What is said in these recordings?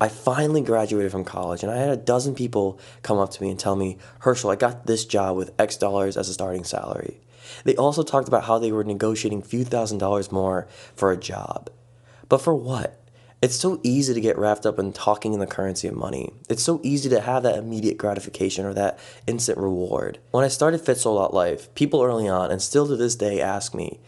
I finally graduated from college and I had a dozen people come up to me and tell me, Herschel, I got this job with X dollars as a starting salary. They also talked about how they were negotiating a few $1,000s more for a job. But for what? It's so easy to get wrapped up in talking in the currency of money. It's so easy to have that immediate gratification or that instant reward. When I started Fit Sold Out Life, people early on and still to this day ask me,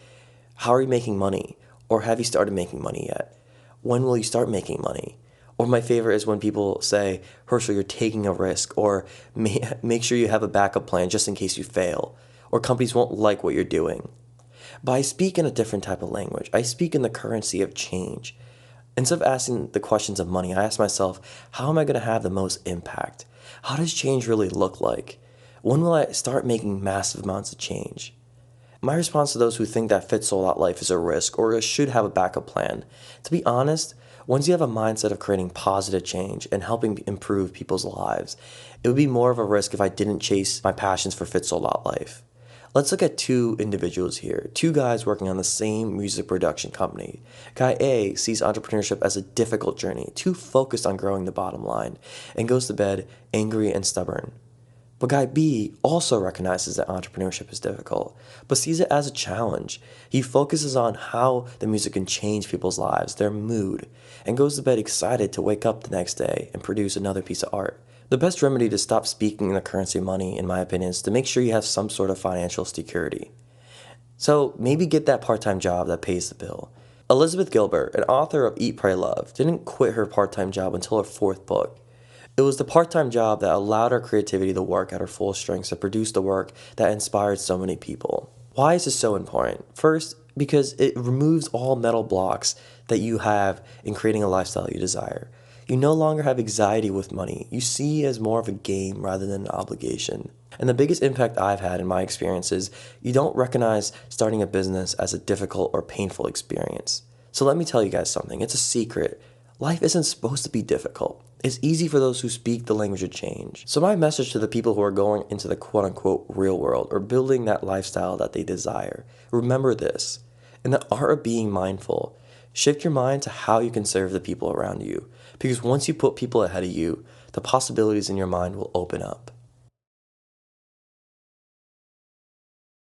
how are you making money? Or have you started making money yet? When will you start making money? Or my favorite is when people say, Herschel, you're taking a risk, or make sure you have a backup plan just in case you fail, or companies won't like what you're doing. But I speak in a different type of language. I speak in the currency of change. Instead of asking the questions of money, I ask myself, how am I going to have the most impact? How does change really look like? When will I start making massive amounts of change? My response to those who think that Fit Sold Out Life is a risk or should have a backup plan, to be honest, once you have a mindset of creating positive change and helping improve people's lives, it would be more of a risk if I didn't chase my passions for Fit Sold Out Life. Let's look at two individuals here, two guys working on the same music production company. Guy A sees entrepreneurship as a difficult journey, too focused on growing the bottom line, and goes to bed angry and stubborn. But guy B also recognizes that entrepreneurship is difficult, but sees it as a challenge. He focuses on how the music can change people's lives, their mood, and goes to bed excited to wake up the next day and produce another piece of art. The best remedy to stop speaking in the currency of money, in my opinion, is to make sure you have some sort of financial security. So maybe get that part-time job that pays the bill. Elizabeth Gilbert, an author of Eat, Pray, Love, didn't quit her part-time job until her fourth book. It was the part-time job that allowed her creativity to work at her full strengths to produce the work that inspired so many people. Why is this so important? First, because it removes all mental blocks that you have in creating a lifestyle you desire. You no longer have anxiety with money. You see it as more of a game rather than an obligation. And the biggest impact I've had in my experience is you don't recognize starting a business as a difficult or painful experience. So let me tell you guys something. It's a secret. Life isn't supposed to be difficult. It's easy for those who speak the language of change. So my message to the people who are going into the quote-unquote real world or building that lifestyle that they desire, remember this. In the art of being mindful, shift your mind to how you can serve the people around you. Because once you put people ahead of you, the possibilities in your mind will open up.